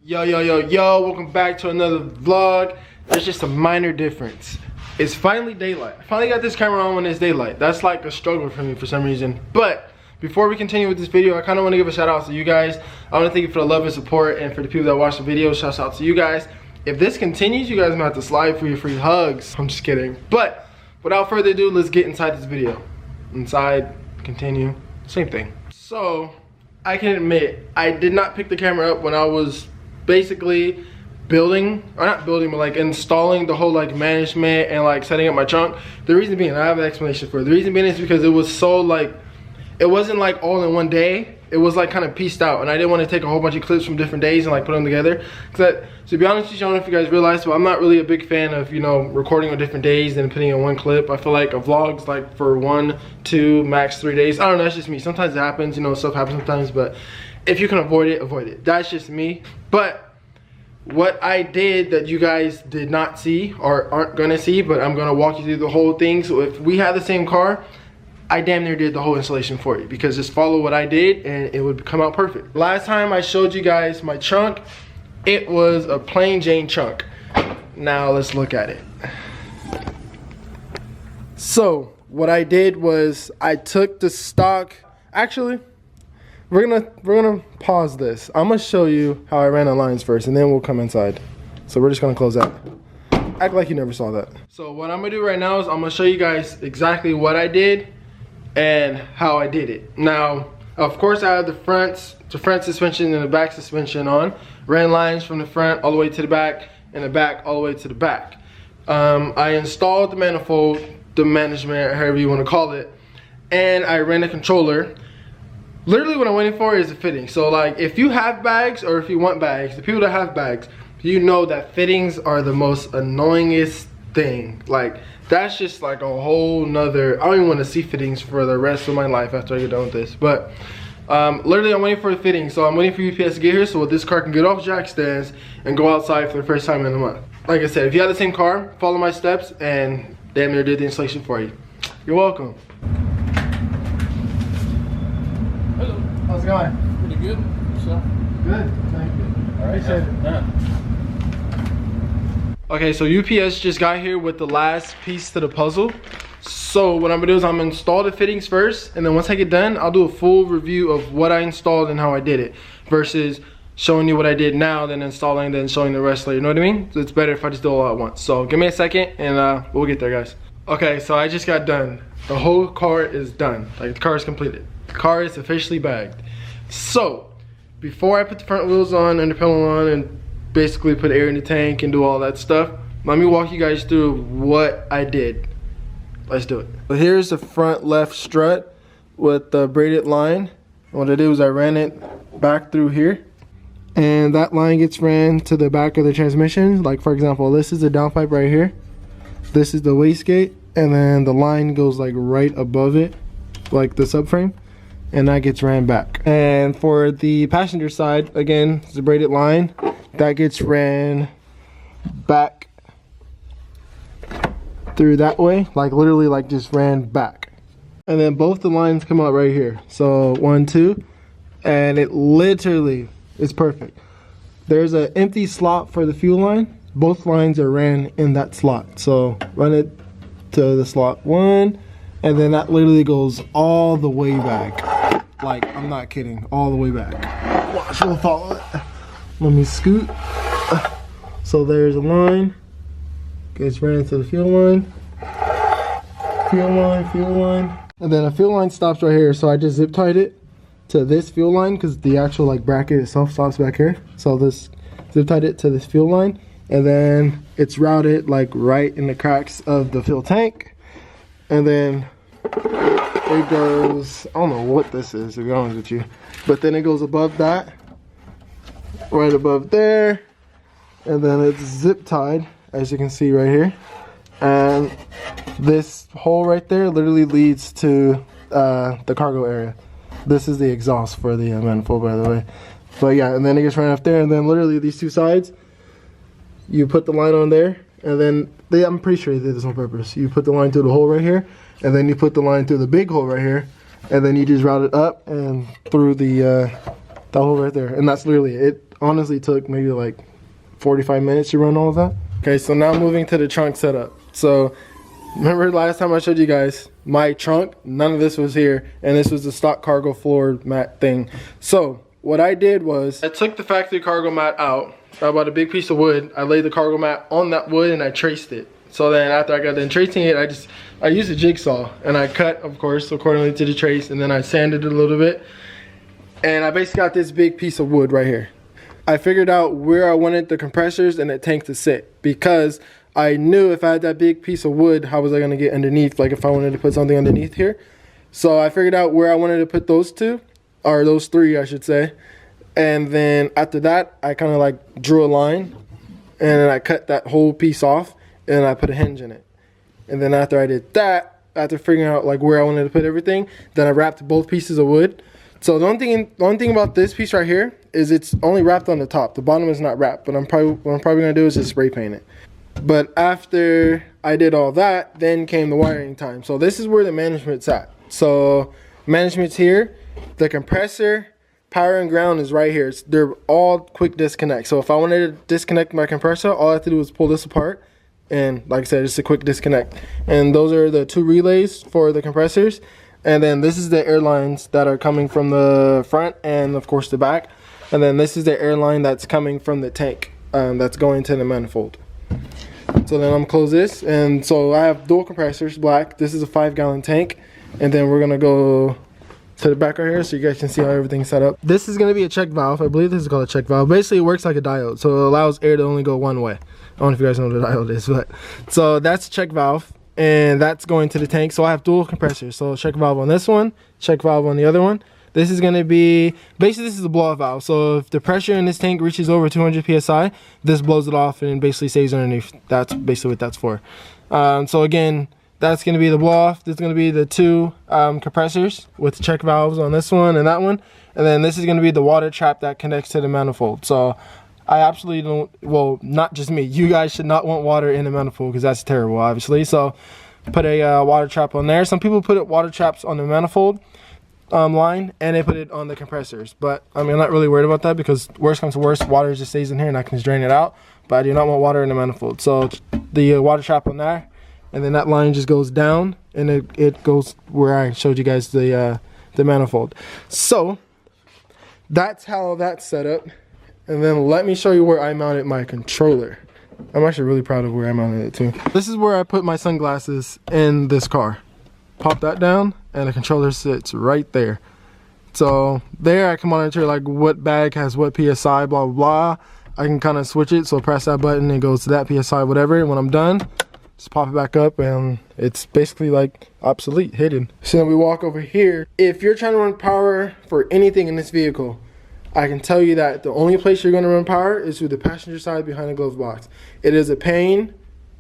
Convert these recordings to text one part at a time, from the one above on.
Yo, welcome back to another vlog. There's just a minor difference. It's finally daylight. I finally got this camera on when it's daylight. That's like a struggle for me for some reason. But before we continue with this video, I kind of want to give a shout out to you guys. I want to thank you for the love and support, and for the people that watch the video, shout out to you guys. If this continues, you guys might have to slide for your free hugs. I'm just kidding. But without further ado, let's get inside this video. Inside, continue, same thing. So I can admit, I did not pick the camera up when I was basically building, or not building, but like installing the whole like management and like setting up my trunk. The reason being, I have an explanation for it. The reason being is because it was so like, it wasn't like all in one day. It was like kind of pieced out, and I didn't want to take a whole bunch of clips from different days and like put them together. Cause to be honest with you, I don't know if you guys realize, but I'm not really a big fan of, you know, recording on different days and putting in one clip. I feel like a vlog's like for 1, 2, max 3 days. I don't know, that's just me. Sometimes it happens, you know, stuff happens sometimes, but if you can avoid it, avoid it. That's just me. But what I did that you guys did not see or aren't gonna see, but I'm gonna walk you through the whole thing. So if we had the same car, I damn near did the whole installation for you, because just follow what I did and it would come out perfect. Last time I showed you guys my trunk, it was a plain Jane trunk. Now let's look at it. So what I did was I took the stock, actually, we're gonna pause this. I'm gonna show you how I ran the lines first, and then we'll come inside. So we're just gonna close that. Act like you never saw that. So what I'm gonna do right now is I'm gonna show you guys exactly what I did and how I did it. Now, of course, I have the front suspension and the back suspension on. Ran lines from the front all the way to the back, and the back all the way to the back. I installed the manifold, the management, however you want to call it, and I ran the controller. Literally what I'm waiting for is the fitting. So like, if you have bags, or if you want bags, the people that have bags, you know that fittings are the most annoyingest thing. Like, that's just like a whole nother, I don't even want to see fittings for the rest of my life after I get done with this. But literally I'm waiting for the fitting. So I'm waiting for UPS to get here so this car can get off jack stands and go outside for the first time in a month. Like I said, if you have the same car, follow my steps and damn near did the installation for you. You're welcome. Hello. How's it going? Pretty good. So good, thank you. all right, done. Okay, so UPS just got here with the last piece to the puzzle. So what I'm gonna do is I'm gonna install the fittings first, and then once I get done, I'll do a full review of what I installed and how I did it, versus showing you what I did now, then installing, then showing the rest later. You know what I mean? So it's better if I just do it all at once. So give me a second, and we'll get there, guys. Okay, so I just got done. The whole car is done. Like, the car is completed. The car is officially bagged. So before I put the front wheels on and the pedal on and basically put air in the tank and do all that stuff, let me walk you guys through what I did. Let's do it. So here's the front left strut with the braided line. What I did was I ran it back through here, and that line gets ran to the back of the transmission. Like, for example, this is the downpipe right here, this is the wastegate, and then the line goes like right above it, like the subframe, and that gets ran back. And for the passenger side, again, it's a braided line that gets ran back through that way, like literally like just ran back. And then both the lines come out right here. So 1, 2, and it literally is perfect. There's an empty slot for the fuel line. Both lines are ran in that slot. So run it to the slot 1, and then that literally goes all the way back. Like, I'm not kidding, all the way back. Watch, we'll follow it. Let me scoot. So there's a line, gets ran into the fuel line, fuel line, and then a fuel line stops right here. So I just zip tied it to this fuel line, because the actual like bracket itself stops back here. So this zip tied it to this fuel line, and then it's routed like right in the cracks of the fuel tank, and then it goes, I don't know what this is, to be honest with you, but then it goes above that, right above there, and then it's zip tied, as you can see right here, and this hole right there literally leads to the cargo area. This is the exhaust for the manifold, by the way. But yeah, and then it gets ran up there, and then literally these two sides, you put the line on there, and then I'm pretty sure they did this on purpose. You put the line through the hole right here, and then you put the line through the big hole right here, and then you just route it up and through the hole right there, and that's literally it. honestly took maybe like 45 minutes to run all of that. Okay, so now moving to the trunk setup. So remember last time I showed you guys my trunk, none of this was here, and this was the stock cargo floor mat thing. So what I did was I took the factory cargo mat out. I bought a big piece of wood. I laid the cargo mat on that wood and I traced it. So then after I got done tracing it, I used a jigsaw and I cut, of course, accordingly to the trace, and then I sanded it a little bit. And I basically got this big piece of wood right here. I figured out where I wanted the compressors and the tank to sit, because I knew if I had that big piece of wood, how was I gonna get underneath, like if I wanted to put something underneath here. So I figured out where I wanted to put those two, or those three I should say. And then after that, I kind of like drew a line and then I cut that whole piece off and I put a hinge in it. And then after I did that, after figuring out like where I wanted to put everything, then I wrapped both pieces of wood. So the only thing about this piece right here is it's only wrapped on the top. The bottom is not wrapped, but what I'm probably gonna do is just spray paint it. But after I did all that, then came the wiring time. So this is where the management's at. So management's here, the compressor, power and ground is right here. They're all quick disconnect. So if I wanted to disconnect my compressor, all I have to do is pull this apart, and like I said, it's a quick disconnect. And those are the two relays for the compressors. And then this is the air lines that are coming from the front and of course the back. And then this is the air line that's coming from the tank that's going to the manifold. So then I'm gonna close this, and so I have dual compressors, black. This is a 5-gallon tank, and then we're gonna go to the back right here so you guys can see how everything's set up. This is gonna be a check valve. I believe this is called a check valve. Basically, it works like a diode, so it allows air to only go one way. I don't know if you guys know what a diode is, but so that's a check valve, and that's going to the tank. So I have dual compressors. So check valve on this one, check valve on the other one. This is gonna be, basically this is a blow-off valve. So if the pressure in this tank reaches over 200 PSI, this blows it off and basically stays underneath. That's basically what that's for. So again, that's gonna be the blow-off. This is gonna be the two compressors with the check valves on this one and that one. And then this is gonna be the water trap that connects to the manifold. So I absolutely don't, well, not just me, you guys should not want water in the manifold because that's terrible, obviously. So put a water trap on there. Some people put water traps on the manifold line, and they put it on the compressors, but I mean, I'm not really worried about that because worst comes to worst, water just stays in here and I can just drain it out. But I do not want water in the manifold, so the water trap on there, and then that line just goes down and it goes where I showed you guys the manifold. So that's how that's set up. And then let me show you where I mounted my controller. I'm actually really proud of where I mounted it too. This is where I put my sunglasses in this car. Pop that down and the controller sits right there. So there I can monitor like what bag has what PSI, blah blah blah. I can kind of switch it, so press that button and it goes to that PSI, whatever. And when I'm done, just pop it back up and it's basically like obsolete, hidden. So then we walk over here. If you're trying to run power for anything in this vehicle, I can tell you that the only place you're going to run power is through the passenger side behind the glove box. It is a pain.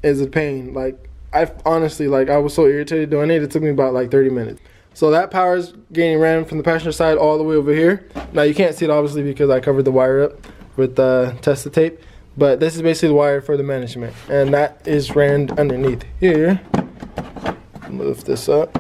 It's a pain. Like, I honestly, like, I was so irritated doing it. It took me about like 30 minutes. So that power is getting ran from the passenger side all the way over here. Now you can't see it obviously because I covered the wire up with Testa tape. But this is basically the wire for the management, and that is ran underneath here. Move this up.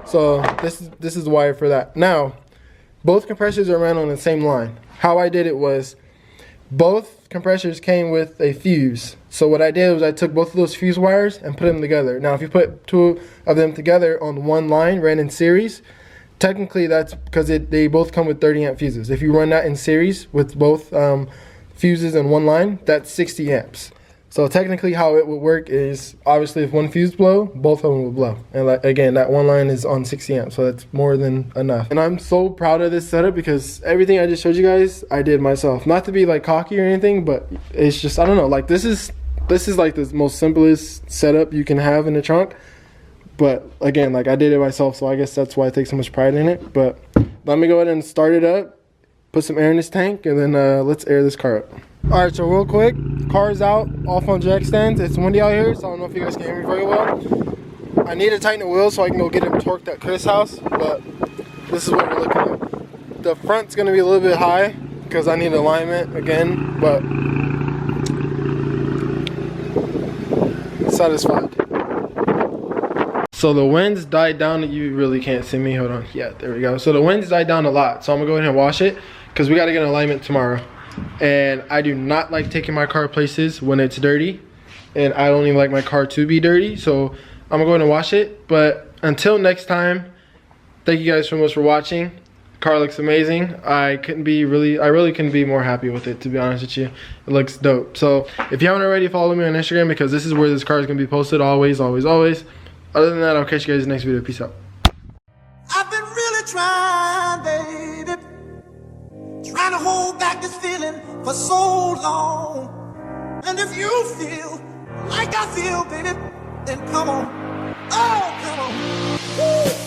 So this is the wire for that. Now, both compressors are ran on the same line. How I did it was, both compressors came with a fuse. So what I did was I took both of those fuse wires and put them together. Now if you put two of them together on one line, ran in series, technically that's because they both come with 30 amp fuses. If you run that in series with both fuses in one line, that's 60 amps. So technically how it would work is, obviously if one fuse blow, both of them will blow. And like, again, that one line is on 60 amps, so that's more than enough. And I'm so proud of this setup because everything I just showed you guys, I did myself. Not to be like cocky or anything, but it's just, I don't know, like this is like the most simplest setup you can have in the trunk. But again, like I did it myself, so I guess that's why I take so much pride in it. But let me go ahead and start it up, put some air in this tank, and then let's air this car up. All right, so real quick, car's out, off on jack stands. It's windy out here, so I don't know if you guys can hear me very well. I need to tighten the wheel so I can go get it torqued at Chris' house, but this is what we're looking at. The front's gonna be a little bit high because I need alignment again, but satisfied. So the winds died down. You really can't see me. Hold on. Yeah, there we go. So the winds died down a lot. So I'm gonna go ahead and wash it because we got to get an alignment tomorrow. And I do not like taking my car places when it's dirty. And I don't even like my car to be dirty. So I'm going to wash it. But until next time, thank you guys so much for watching. The car looks amazing. I really couldn't be more happy with it, to be honest with you. It looks dope. So if you haven't already, follow me on Instagram, because this is where this car is going to be posted always, always, always. Other than that, I'll catch you guys in the next video. Peace out. I've been really trying, baby, trying to hold back this feeling for so long. And if you feel like I feel, baby, then come on. Oh, come on. Woo.